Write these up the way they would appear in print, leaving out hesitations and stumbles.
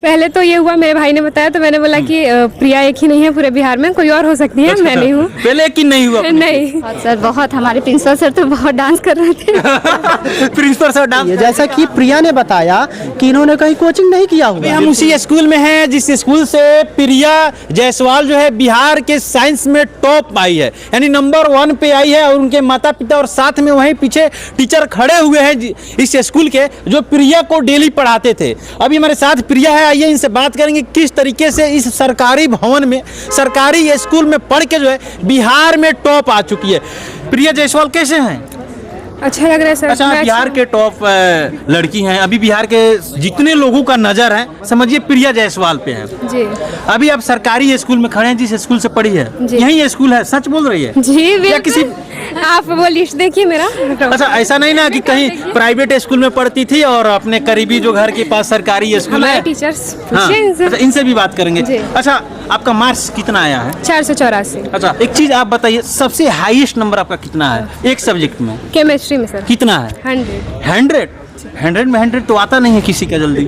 पहले तो ये हुआ, मेरे भाई ने बताया तो मैंने बोला कि प्रिया एक ही नहीं है पूरे बिहार में, कोई और हो सकती है। मैं नहीं हूँ। पहले एक ही नहीं हुआ? नहीं सर बहुत, हमारे प्रिंसिपल सर तो बहुत डांस कर रहे थे। प्रिंसिपल सर डांस, जैसा कि प्रिया ने बताया कि इन्होंने कहीं कोचिंग नहीं किया हुआ। हम उसी स्कूल में हैं जिस स्कूल से प्रिया जायसवाल जो है बिहार के साइंस में टॉप आई है, यानी नंबर 1 पे आई है। और उनके माता पिता और साथ में वहीं पीछे टीचर खड़े हुए हैं इस स्कूल के, जो प्रिया को डेली पढ़ाते थे। अभी हमारे साथ प्रिया है, आइए इनसे बात करेंगे किस तरीके से इस सरकारी भवन में, सरकारी स्कूल में पढ़ के जो है बिहार में टॉप आ चुकी है। प्रिया जायसवाल कैसे हैं? अच्छा लग रहा है सर। अच्छा, बिहार के टॉप लड़की हैं। अभी बिहार के जितने लोगों का नजर है समझिए प्रिया जायसवाल पे है जी। अभी आप सरकारी स्कूल में खड़े हैं, जिस स्कूल से पढ़ी है यही स्कूल है, सच बोल रही है जी? या किसी आप वो लिस्ट देखिए मेरा। अच्छा, ऐसा नहीं ना कि कहीं प्राइवेट स्कूल में पढ़ती थी और अपने करीबी जो घर के पास सरकारी स्कूल है। टीचर्स हाँ, अच्छा, इनसे भी बात करेंगे। अच्छा, आपका मार्क्स कितना आया है? 484। अच्छा, एक चीज आप बताइए, सबसे हाईएस्ट नंबर आपका कितना है एक सब्जेक्ट में? केमिस्ट्री में सर। कितना है? 100। 100 में 100 तो आता नहीं है किसी का जल्दी।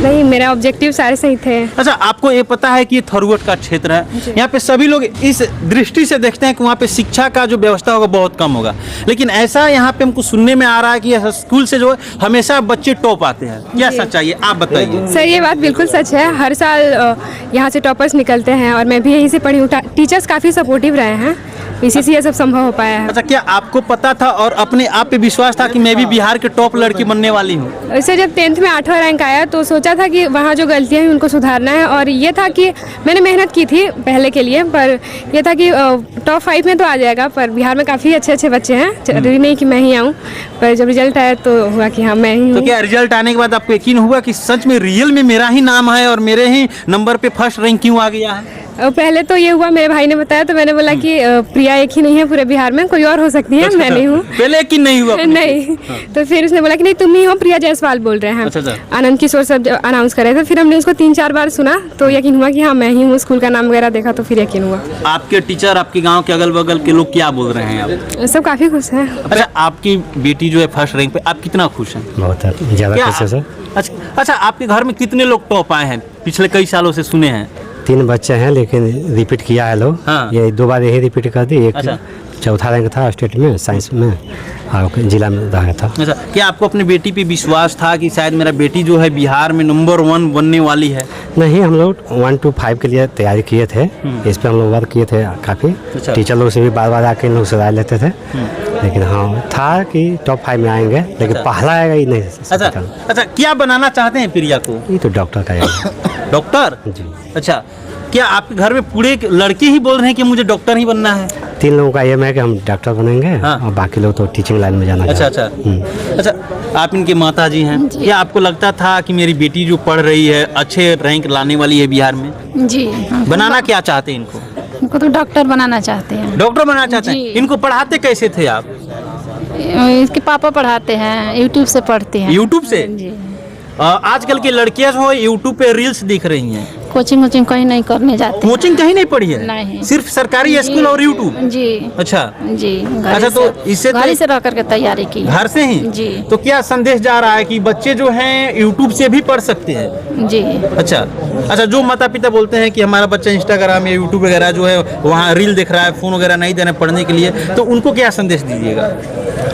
नहीं, मेरा ऑब्जेक्टिव सारे सही थे। अच्छा, आपको ये पता है कि ये थरूट का क्षेत्र है, यहाँ पे सभी लोग इस दृष्टि से देखते हैं कि वहाँ पे शिक्षा का जो व्यवस्था होगा बहुत कम होगा, लेकिन ऐसा यहाँ पे हमको सुनने में आ रहा है कि यह स्कूल से जो है हमेशा बच्चे टॉप आते हैं। क्या सच्चाई है, आप बताइए। सर ये बात बिल्कुल सच है, हर साल यहाँ से टॉपर्स निकलते हैं और मैं भी यहीं से पढ़ी हूँ। टीचर्स काफ़ी सपोर्टिव रहे हैं, इसी से ये सब संभव हो पाया है। अच्छा, क्या आपको पता था और अपने आप पे विश्वास था कि मैं भी बिहार के टॉप लड़की बनने वाली हूँ? सर जब 10th में 8वां रैंक आया तो सोचा था कि वहाँ जो गलतियाँ हैं उनको सुधारना है, और ये था कि मैंने मेहनत की थी पहले के लिए, पर ये था कि टॉप 5 में तो आ जाएगा, पर बिहार में काफ़ी अच्छे अच्छे बच्चे हैं, जरूरी नहीं कि मैं ही आऊँ। पर जब रिजल्ट आया तो हुआ कि हाँ मैं ही हूँ। तो क्या रिजल्ट आने के बाद आपको यकीन हुआ कि सच में रियल में मेरा ही नाम है और मेरे ही नंबर पे फर्स्ट रैंक क्यों आ गया है? पहले तो ये हुआ, मेरे भाई ने बताया तो मैंने बोला कि प्रिया एक ही नहीं है पूरे बिहार में, कोई और हो सकती है। मैं नहीं हूँ। पहले यकीन नहीं हुआ? नहीं। तो फिर उसने बोला कि नहीं तुम ही हो, प्रिया जायसवाल बोल रहे हैं। अच्छा। आनंद किशोर सब अनाउंस कर रहे थे, फिर हमने उसको 3-4 बार सुना तो यकीन हुआ कि हाँ मैं ही हूँ। स्कूल का नाम वगैरह देखा तो फिर यकीन हुआ। आपके टीचर, आपके गाँव के अगल बगल के लोग क्या बोल रहे हैं आप? सब काफ़ी खुश हैं। अच्छा, आपकी बेटी जो है फर्स्ट रैंक पे, आप कितना खुश हैं? बहुत ज़्यादा खुश है सर। अच्छा, आपके घर में कितने लोग टॉप आए हैं पिछले कई सालों से सुने हैं? 3 बच्चे हैं, लेकिन रिपीट किया है लोग। हाँ। ये 2 बार यही रिपीट कर दी। एक अच्छा। चौथा रैंक था स्टेट में साइंस में और जिला में रहा था। अच्छा, क्या आपको अपनी बेटी पे विश्वास था कि शायद मेरा बेटी जो है बिहार में नंबर 1 बनने वाली है? नहीं, हम लोग 1 to 5 के लिए तैयारी किए थे, इस पर हम लोग वर्क किए थे काफ़ी। अच्छा। टीचर लोग से भी बार बार आके इन लोग से राय लेते थे, लेकिन हाँ था कि टॉप 5 में आएंगे, लेकिन पहला आएगा ही नहीं। अच्छा, क्या बनाना चाहते हैं प्रिया को? ये तो डॉक्टर का है। डॉक्टर जी। अच्छा, क्या आपके घर में पूरे लड़के ही बोल रहे हैं कि मुझे डॉक्टर ही बनना है? 3 लोगों का एम है कि हम डॉक्टर बनेंगे। हाँ। और बाकी लोग तो टीचिंग लाइन में जाना। अच्छा। अच्छा, आप इनके माता जी हैं, क्या आपको लगता था कि मेरी बेटी जो पढ़ रही है अच्छे रैंक लाने वाली है बिहार में? जी। बनाना क्या चाहते हैं इनको? इनको तो डॉक्टर बनाना चाहते हैं। डॉक्टर बनाना चाहते हैं। इनको पढ़ाते कैसे थे आप? इसके पापा पढ़ाते हैं, यूट्यूब से पढ़ते हैं। यूट्यूब से? जी। आजकल की लड़कियां जो है यूट्यूब पे रील्स दिख रही हैं। कोचिंग कहीं नहीं करने जाते। कोचिंग कहीं नहीं पढ़ी है? नहीं। सिर्फ सरकारी स्कूल और यूट्यूब? जी। अच्छा जी। अच्छा, तो इससे घर से रह करके तैयारी की। घर से ही? जी। तो क्या संदेश जा रहा है कि बच्चे जो हैं यूट्यूब से भी पढ़ सकते हैं? जी। अच्छा, जो माता पिता बोलते हैं कि हमारा बच्चा इंस्टाग्राम या यूट्यूब वगैरह जो है वहाँ रील देख रहा है, फोन वगैरह नहीं देना पढ़ने के लिए, तो उनको क्या संदेश दीजिएगा?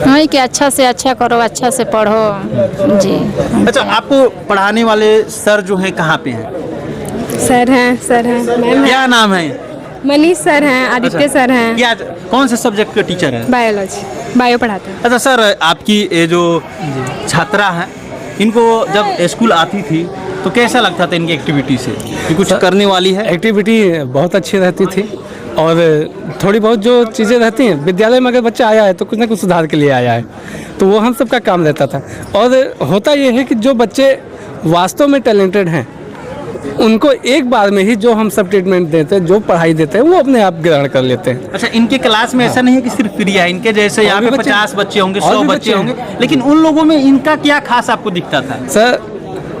हाँ, कि अच्छा से अच्छा करो, अच्छा से पढ़ो। जी। अच्छा, आपको पढ़ाने वाले सर जो है कहाँ पे हैं? सर हैं मैम। क्या नाम है? मनीष सर हैं, आदित्य सर हैं। क्या, कौन से सब्जेक्ट के टीचर हैं? बायोलॉजी, बायो पढ़ाते हैं। अच्छा सर, आपकी ये जो छात्रा है, इनको जब स्कूल आती थी तो कैसा लगता था इनकी एक्टिविटी से कि कुछ करने वाली है? एक्टिविटी बहुत अच्छी रहती थी, और थोड़ी बहुत जो चीज़ें रहती हैं, विद्यालय में अगर बच्चा आया है तो कुछ ना कुछ सुधार के लिए आया है, तो वो हम सबका काम रहता था। और होता ये है कि जो बच्चे वास्तव में टैलेंटेड हैं उनको एक बार में ही जो हम सब ट्रीटमेंट देते हैं, जो पढ़ाई देते हैं, वो अपने आप ग्रहण कर लेते हैं। अच्छा, इनके क्लास में ऐसा नहीं है कि सिर्फ प्रिया है, इनके जैसे यहाँ पे 50 बच्चे होंगे, 100 बच्चे होंगे, लेकिन उन लोगों में इनका क्या खास आपको दिखता था? सर,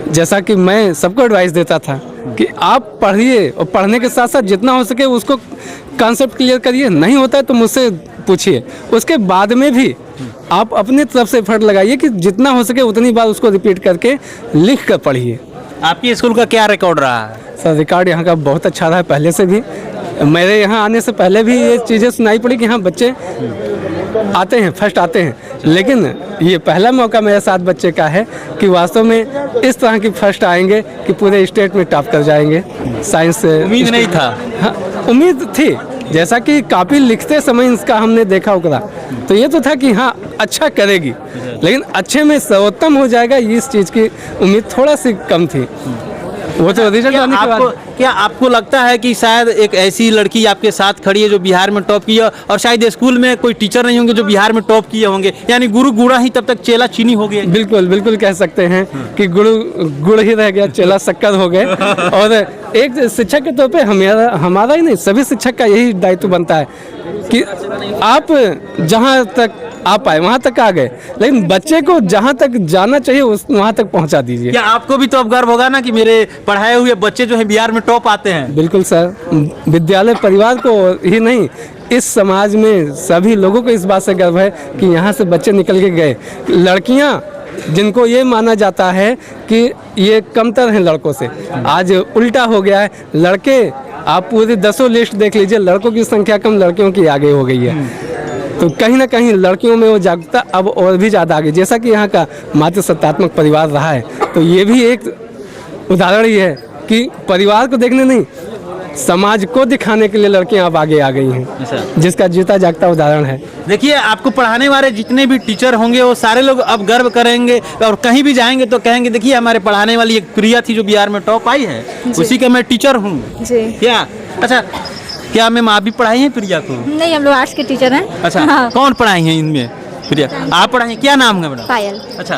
जैसा कि मैं सबको एडवाइस देता था कि आप पढ़िए, और पढ़ने के साथ साथ जितना हो सके उसको कॉन्सेप्ट क्लियर करिए, नहीं होता है तो मुझसे पूछिए। उसके बाद में भी आप अपनी तरफ से एफर्ट लगाइए कि जितना हो सके उतनी बार उसको रिपीट करके लिख कर पढ़िए। आपके स्कूल का क्या रिकॉर्ड रहा है? सर रिकॉर्ड यहाँ का बहुत अच्छा रहा है पहले से भी। मेरे यहाँ आने से पहले भी ये चीज़ें सुनाई पड़ी कि हाँ बच्चे आते हैं, फर्स्ट आते हैं, लेकिन ये पहला मौका मेरे साथ बच्चे का है कि वास्तव में इस तरह की फर्स्ट आएंगे कि पूरे स्टेट में टॉप कर जाएंगे। साइंस से उम्मीद नहीं था? हाँ, उम्मीद थी, जैसा कि कॉपी लिखते समय इसका हमने देखा होगा तो ये तो था कि हाँ अच्छा करेगी, लेकिन अच्छे में सर्वोत्तम हो जाएगा इस चीज़ की उम्मीद थोड़ा सी कम थी। वो तो रिजल्ट आने के बाद। क्या आपको लगता है कि शायद एक ऐसी लड़की आपके साथ खड़ी है जो बिहार में टॉप की है, और शायद स्कूल में कोई टीचर नहीं होंगे जो बिहार में टॉप किए होंगे, यानी गुरु गुड़ा ही तब तक चेला चीनी हो गए? बिल्कुल बिल्कुल कह सकते हैं कि गुड़ ही रह गया, चेला शक्कर हो गए। और एक शिक्षक के तौर पे हमारा ही नहीं, सभी शिक्षक का यही दायित्व बनता है कि आप जहाँ तक आप आए वहाँ तक आ गए, लेकिन बच्चे को जहाँ तक जाना चाहिए वहाँ तक पहुँचा दीजिए। क्या आपको भी तो अब गर्व होगा ना कि मेरे पढ़ाए हुए बच्चे जो है बिहार में टॉप आते हैं? बिल्कुल सर, विद्यालय परिवार को ही नहीं, इस समाज में सभी लोगों को इस बात से गर्व है कि यहाँ से बच्चे निकल के गए। लड़कियाँ जिनको ये माना जाता है कि ये कमतर हैं लड़कों से, आज उल्टा हो गया है। लड़के, आप पूरी 10 लिस्ट देख लीजिए, लड़कों की संख्या कम, लड़कियों की आगे हो गई है। तो कहीं ना कहीं लड़कियों में वो जागरूकता अब और भी ज़्यादा आगे, जैसा कि यहाँ का मातृसत्तात्मक परिवार रहा है, तो ये भी एक उदाहरण ही है कि परिवार को देखने नहीं, समाज को दिखाने के लिए लड़कियां अब आगे आ गई हैं, जिसका जीता जागता उदाहरण है। देखिए, आपको पढ़ाने वाले जितने भी टीचर होंगे वो सारे लोग अब गर्व करेंगे, और कहीं भी जाएंगे तो कहेंगे देखिए हमारे पढ़ाने वाली एक प्रिया थी जो बिहार में टॉप आई है, उसी का मैं टीचर हूँ। क्या अच्छा, क्या मैम आप भी पढ़ाई हैं प्रिया को? नहीं, हम लोग आर्ट्स के टीचर हैं। अच्छा, हाँ। कौन पढ़ाई हैं इनमें? प्रिया आप पढ़ाई, क्या नाम है मैडम? पायल। अच्छा,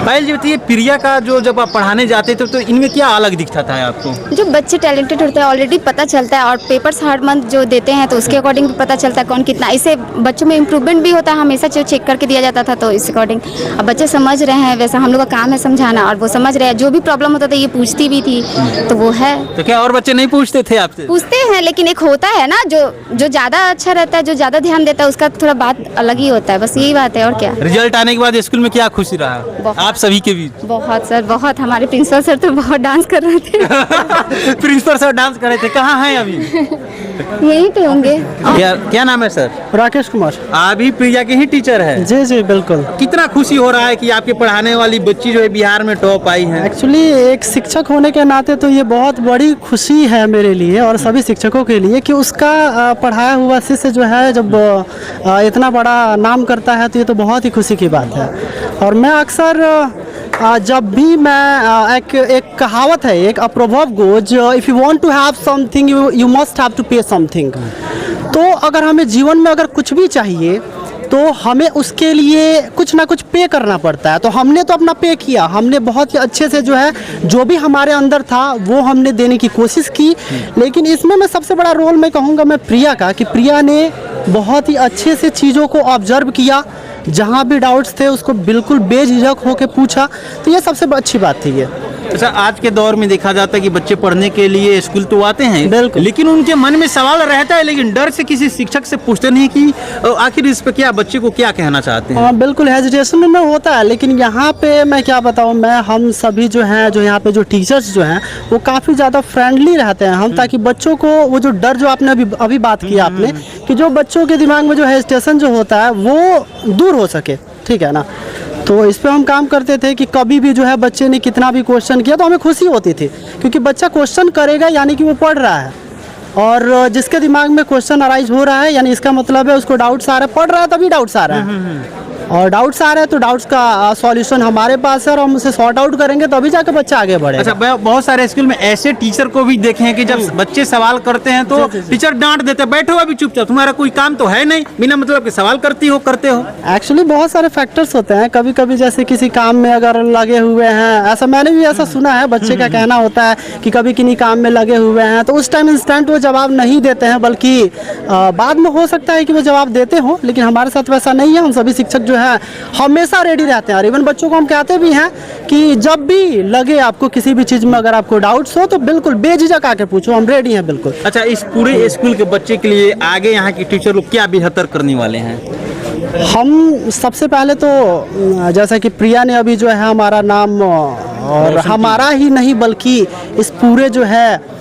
पायल जी बताइए, प्रिया का जो जब आप पढ़ाने जाते थे तो इनमें क्या अलग दिखता था आपको? जो बच्चे टैलेंटेड होते हैं ऑलरेडी पता चलता है, और पेपर्स हर मंथ जो देते हैं तो उसके अकॉर्डिंग भी पता चलता है कौन कितना, इससे बच्चों में इम्प्रूवमेंट भी होता है, हमेशा जो चेक करके दिया जाता था, तो इस अकॉर्डिंग अब बच्चे समझ रहे हैं। वैसा हम लोग का काम है समझाना, और वो समझ रहे हैं। जो भी प्रॉब्लम होता था ये पूछती भी थी, तो वो है। तो क्या और बच्चे नहीं पूछते थे आपसे? पूछते हैं, लेकिन एक होता है ना जो ज़्यादा अच्छा रहता है, जो ज़्यादा ध्यान देता है, उसका थोड़ा बात अलग ही होता है। बस यही बात है, और क्या। रिजल्ट आने के बाद स्कूल में क्या खुशी रहा बहुत। आप सभी के बीच? बहुत सर, बहुत। हमारे प्रिंसिपल सर तो बहुत डांस कर रहे थे। प्रिंसिपल सर डांस कर रहे थे, कहाँ हैं अभी? यहीं पे होंगे। क्या नाम है सर? राकेश कुमार। आप भी प्रिया के ही टीचर है? जी जी बिल्कुल। कितना खुशी हो रहा है कि आपके पढ़ाने वाली बच्ची जो है बिहार में टॉप आई है? एक्चुअली एक शिक्षक होने के नाते तो ये बहुत बड़ी खुशी है मेरे लिए और सभी शिक्षकों के लिए कि उसका पढ़ाया हुआ शिष्य जो है जब इतना बड़ा नाम करता है तो ये तो बहुत ही खुशी की बात है। और मैं अक्सर जब भी मैं एक कहावत है, एक proverb goes, if you want to have something you must have to pay something. तो अगर हमें जीवन में अगर कुछ भी चाहिए तो हमें उसके लिए कुछ ना कुछ पे करना पड़ता है। तो हमने तो अपना पे किया, हमने बहुत ही अच्छे से जो है जो भी हमारे अंदर था वो हमने देने की कोशिश की। लेकिन इसमें मैं सबसे बड़ा रोल मैं कहूँगा मैं प्रिया का, कि प्रिया ने बहुत ही अच्छे से चीज़ों को ऑब्जर्व किया, जहाँ भी डाउट्स थे उसको बिल्कुल बेझिझक होकर पूछा, तो ये सबसे अच्छी बात थी ये। अच्छा, आज के दौर में देखा जाता है कि बच्चे पढ़ने के लिए स्कूल तो आते हैं, बिल्कुल, लेकिन उनके मन में सवाल रहता है, लेकिन डर से किसी शिक्षक से पूछते नहीं कि आखिर इस पे क्या, बच्चे को क्या कहना चाहते हैं। हाँ बिल्कुल, हेजिटेशन में होता है। लेकिन यहाँ पे मैं क्या बताऊँ, हम सभी जो हैं, जो यहाँ पे जो टीचर्स जो हैं वो काफ़ी ज़्यादा फ्रेंडली रहते हैं हम, ताकि बच्चों को वो जो डर जो आपने अभी बात की आपने, कि जो बच्चों के दिमाग में जो हेजिटेशन जो होता है वो दूर हो सके, ठीक है ना। तो इस पे हम काम करते थे कि कभी भी जो है बच्चे ने कितना भी क्वेश्चन किया तो हमें खुशी होती थी, क्योंकि बच्चा क्वेश्चन करेगा यानी कि वो पढ़ रहा है, और जिसके दिमाग में क्वेश्चन अराइज हो रहा है यानी इसका मतलब है उसको डाउट्स आ रहा है, पढ़ रहा है तभी डाउट्स आ रहा है, और डाउट्स आ रहे हैं तो डाउट्स का सॉल्यूशन हमारे पास है और हम उसे सॉर्ट आउट करेंगे तभी जाकर बच्चा आगे बढ़ेगा। अच्छा, बहुत सारे स्कूल में ऐसे टीचर को भी देखे हैं कि जब बच्चे सवाल करते हैं तो टीचर डांट देते हैं, बैठो अभी चुपचाप, तुम्हारा कोई काम तो है नहीं, बिना मतलब के सवाल करते हो। एक्चुअली बहुत सारे फैक्टर्स होते हैं, कभी कभी जैसे किसी काम में अगर लगे हुए हैं, ऐसा मैंने भी ऐसा सुना है, बच्चे का कहना होता है कि कभी किन्हीं काम में लगे हुए हैं तो उस टाइम इंस्टेंट वो जवाब नहीं देते हैं, बल्कि बाद में हो सकता है कि वो जवाब देते हो, लेकिन हमारे साथ वैसा नहीं है। हम सभी शिक्षक जो है हमेशा रेडी रहते हैं, और इवन बच्चों को हम कहते भी हैं कि जब भी लगे आपको किसी भी चीज़ में अगर आपको डाउट्स हो तो बिल्कुल बेझिझक आके पूछो, हम रेडी हैं बिल्कुल। अच्छा, इस पूरे स्कूल के बच्चे के लिए आगे यहाँ के टीचर लोग क्या बेहतर करने वाले हैं? हम सबसे पहले तो जैसा कि प्रिया ने अभी जो है हमारा नाम और हमारा ही नहीं बल्कि इस पूरे जो है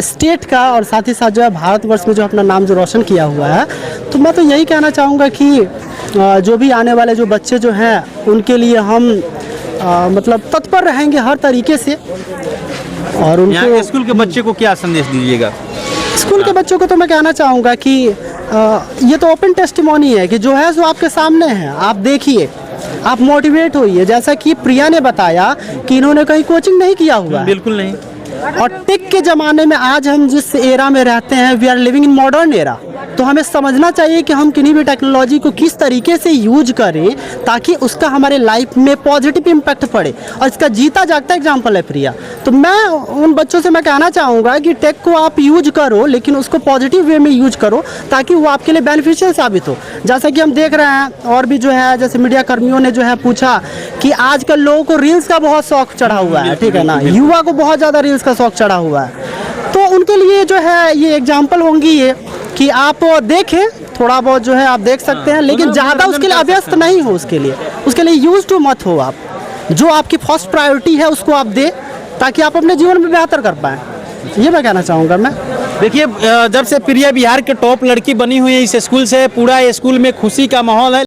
स्टेट का और साथ ही साथ जो है भारतवर्ष में जो अपना नाम जो रोशन किया हुआ है। तो मैं तो यही कहना चाहूँगा कि जो भी आने वाले जो बच्चे जो हैं उनके लिए हम मतलब तत्पर रहेंगे हर तरीके से। और यहाँ उनको के स्कूल के बच्चे को क्या संदेश दीजिएगा? स्कूल के बच्चों को तो मैं कहना चाहूँगा कि ये तो ओपन टेस्टिमोनी है कि जो है सो आपके सामने है, आप देखिए, आप मोटिवेट होइए। जैसा कि प्रिया ने बताया कि इन्होंने कहीं कोचिंग नहीं किया हुआ है। बिल्कुल नहीं। और टेक के ज़माने में आज हम जिस एरा में रहते हैं, we are living in modern era, तो हमें समझना चाहिए कि हम किन्हीं भी टेक्नोलॉजी को किस तरीके से यूज करें ताकि उसका हमारे लाइफ में पॉजिटिव इम्पैक्ट पड़े। और इसका जीता जागता एग्जाम्पल है प्रिया। तो मैं उन बच्चों से मैं कहना चाहूँगा कि टेक को आप यूज करो, लेकिन उसको पॉजिटिव वे में यूज करो ताकि वो आपके लिए बेनिफिशियल साबित हो। जैसा कि हम देख रहे हैं, और भी जो है जैसे मीडिया कर्मियों ने जो है पूछा कि आजकल लोगों को रील्स का बहुत शौक चढ़ा हुआ है, ठीक है ना, युवा को बहुत ज़्यादा रील्स का शौक चढ़ा हुआ है। तो उनके लिए जो है ये एग्जाम्पल होंगी ये कि आप देखें, थोड़ा बहुत जो है आप देख सकते हैं, लेकिन ज़्यादा उसके लिए अभ्यस्त नहीं हो। उसके लिए यूज टू मत हो। आप जो आपकी फर्स्ट प्रायोरिटी है उसको आप दें ताकि आप अपने जीवन में बेहतर कर पाएँ। ये मैं कहना चाहूँगा। मैं देखिए, जब से प्रिया बिहार के टॉप लड़की बनी हुई है इस स्कूल से पूरा स्कूल में खुशी का माहौल है।